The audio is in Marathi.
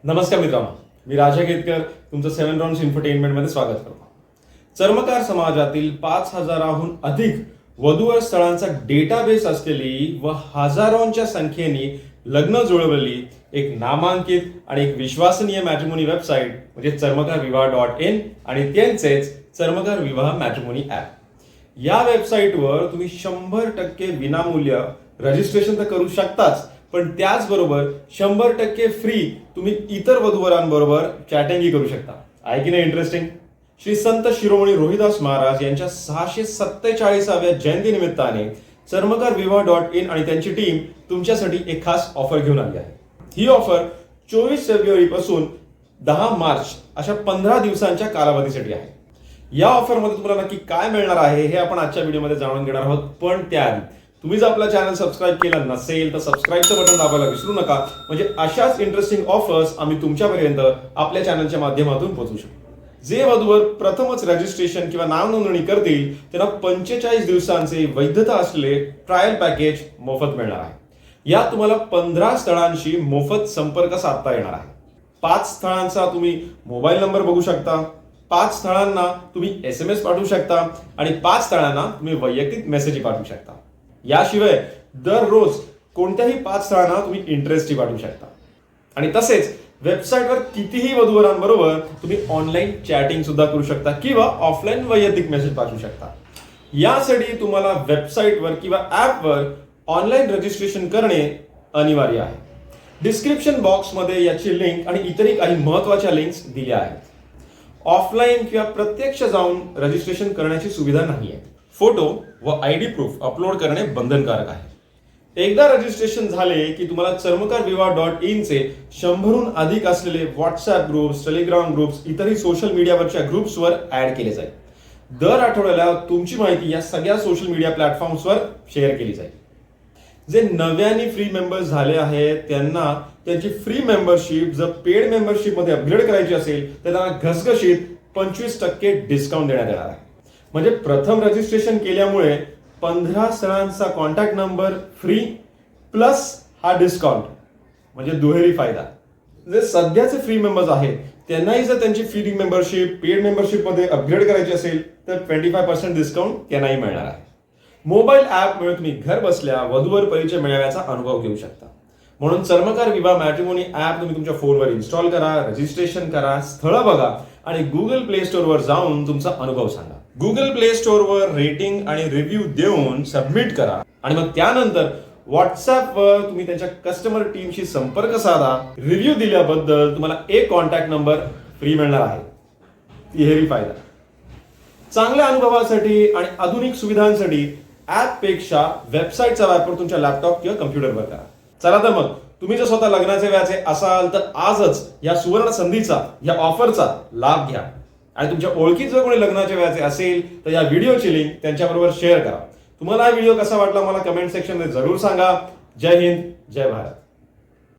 नमस्कार मित्रांनो, मी राजा केतकर तुमचं 7 राउंड्स इन्फोटेनमेंटमध्ये स्वागत करतो. चर्मकार समाजातील 5,000हून अधिक वधूवर स्थळांचा डेटाबेस असलेली व हजारोंच्या संख्येने लग्न जुळवलेली एक नामांकित आणि एक विश्वसनीय मॅट्रिमोनी वेबसाईट म्हणजे चर्मकारविवाह.in आणि त्यांचेच चर्मकार विवाह मॅट्रिमोनी ॲप. या वेबसाईटवर तुम्ही 100% विनामूल्य रजिस्ट्रेशन तर करू शकताच, पण त्याचबरोबर 100% फ्री तुम्ही इतर वधूवरांबरोबर चॅटिंगही करू शकता. आहे की नाही इंटरेस्टिंग? श्री संत शिरोमणी रोहिदास महाराज यांच्या 647व्या जयंती निमित्ताने चर्मकारविवाह.in आणि त्यांची टीम तुमच्यासाठी एक खास ऑफर घेऊन आली आहे. ही ऑफर 24 फेब्रुवारी पासून 10 मार्च अशा 15 दिवसांच्या कालावधीसाठी आहे. या ऑफरमध्ये तुम्हाला नक्की काय मिळणार आहे हे आपण आजच्या व्हिडिओमध्ये जाणून घेणार आहोत. पण त्याआधी तुम्ही जर आपला चॅनल सबस्क्राईब केला नसेल तर सबस्क्राईबचं बटन दाबायला विसरू नका, म्हणजे अशाच इंटरेस्टिंग ऑफर्स आम्ही तुमच्यापर्यंत आपल्या चॅनलच्या माध्यमातून पोहोचू शकतो. जे वधूवर प्रथमच रजिस्ट्रेशन किंवा नाव नोंदणी करतील त्यांना 45 दिवसांचे वैधता असलेले ट्रायल पॅकेज मोफत मिळणार आहे. यात तुम्हाला 15 स्थळांशी मोफत संपर्क साधता येणार आहे. 5 स्थळांचा तुम्ही मोबाईल नंबर बघू शकता, 5 स्थळांना तुम्ही SMS पाठवू शकता आणि 5 स्थळांना तुम्ही वैयक्तिक मेसेज पाठवू शकता. याशिवाय दररोज कोणत्याही 5 स्थळांना तुम्ही इंटरेस्टही पाठवू शकता. आणि तसेच वेबसाईटवर कितीही वधूवरांबरोबर तुम्ही ऑनलाईन चॅटिंग सुद्धा करू शकता किंवा ऑफलाईन वैयक्तिक मेसेज पाठवू शकता. यासाठी तुम्हाला वेबसाईटवर किंवा ॲपवर ऑनलाईन रजिस्ट्रेशन करणे अनिवार्य आहे. डिस्क्रिप्शन बॉक्समध्ये याची लिंक आणि इतरही काही महत्त्वाच्या लिंक्स दिल्या आहेत. ऑफलाईन किंवा प्रत्यक्ष जाऊन रजिस्ट्रेशन करण्याची सुविधा नाही आहे. फोटो व ID प्रूफ अपलोड करणे बंधनकारक आहे. एकदा रजिस्ट्रेशन झाले की तुम्हाला चर्मकारविवाह.in चे 100हून अधिक असलेले व्हॉट्सअप ग्रुप्स, टेलिग्राम ग्रुप्स, इतरही सोशल मीडियावरच्या ग्रुप्सवर ऍड केले जाईल. दर आठवड्याला तुमची माहिती या सगळ्या सोशल मीडिया प्लॅटफॉर्म्सवर शेअर केली जाईल. जे नव्याने फ्री मेंबर्स झाले आहेत त्यांना त्यांची फ्री मेंबरशिप जर पेड मेंबरशिप मध्ये अपग्रेड करायची असेल तर त्यांना घसघशीत 25% डिस्काउंट देण्यात येणार आहे. म्हणजे प्रथम रजिस्ट्रेशन केल्यामुळे 15 स्थळांचा कॉन्टॅक्ट नंबर फ्री प्लस हा डिस्काउंट, म्हणजे दुहेरी फायदा. जे सध्याचे फ्री मेंबर्स आहेत त्यांनाही जर त्यांची फ्री मेंबरशिप पेड मेंबरशिप मध्ये अपग्रेड करायची असेल तर 25% डिस्काउंट त्यांनाही मिळणार आहे. मोबाईल ॲपमुळे तुम्ही घर बसल्या वधूवर परिचय मिळवण्याचा अनुभव घेऊ शकता. म्हणून चर्मकार विवाह मॅट्रिमोनी ॲप तुम्ही तुमच्या फोनवर इन्स्टॉल करा, रजिस्ट्रेशन करा, स्थळं बघा आणि गुगल प्ले स्टोअरवर जाऊन तुमचा अनुभव सांगा. गुगल प्ले स्टोअरवर रेटिंग आणि रिव्ह्यू देऊन सबमिट करा आणि मग त्यानंतर व्हॉट्सअपवर तुम्ही त्यांच्या कस्टमर टीमशी संपर्क साधा. रिव्ह्यू दिल्याबद्दल तुम्हाला एक कॉन्टॅक्ट नंबर फ्री मिळणार आहे. तिहेरी फायदा. चांगल्या अनुभवासाठी आणि आधुनिक सुविधांसाठी ॲपपेक्षा वेबसाईटचा वापर तुमच्या लॅपटॉप किंवा कम्प्युटरवर करा. चला तर मग तुम्ही जर स्वतः लग्नाचे व्याचे असाल तर आजच या सुवर्ण संधीचा, या ऑफरचा लाभ घ्या आणि तुमच्या ओळखीत जर कोणी लग्नाचे व्याचे असेल तर या व्हिडिओची लिंक त्यांच्याबरोबर शेअर करा. तुम्हाला हा व्हिडिओ कसा वाटला मला कमेंट सेक्शनमध्ये जरूर सांगा. जय हिंद, जय भारत.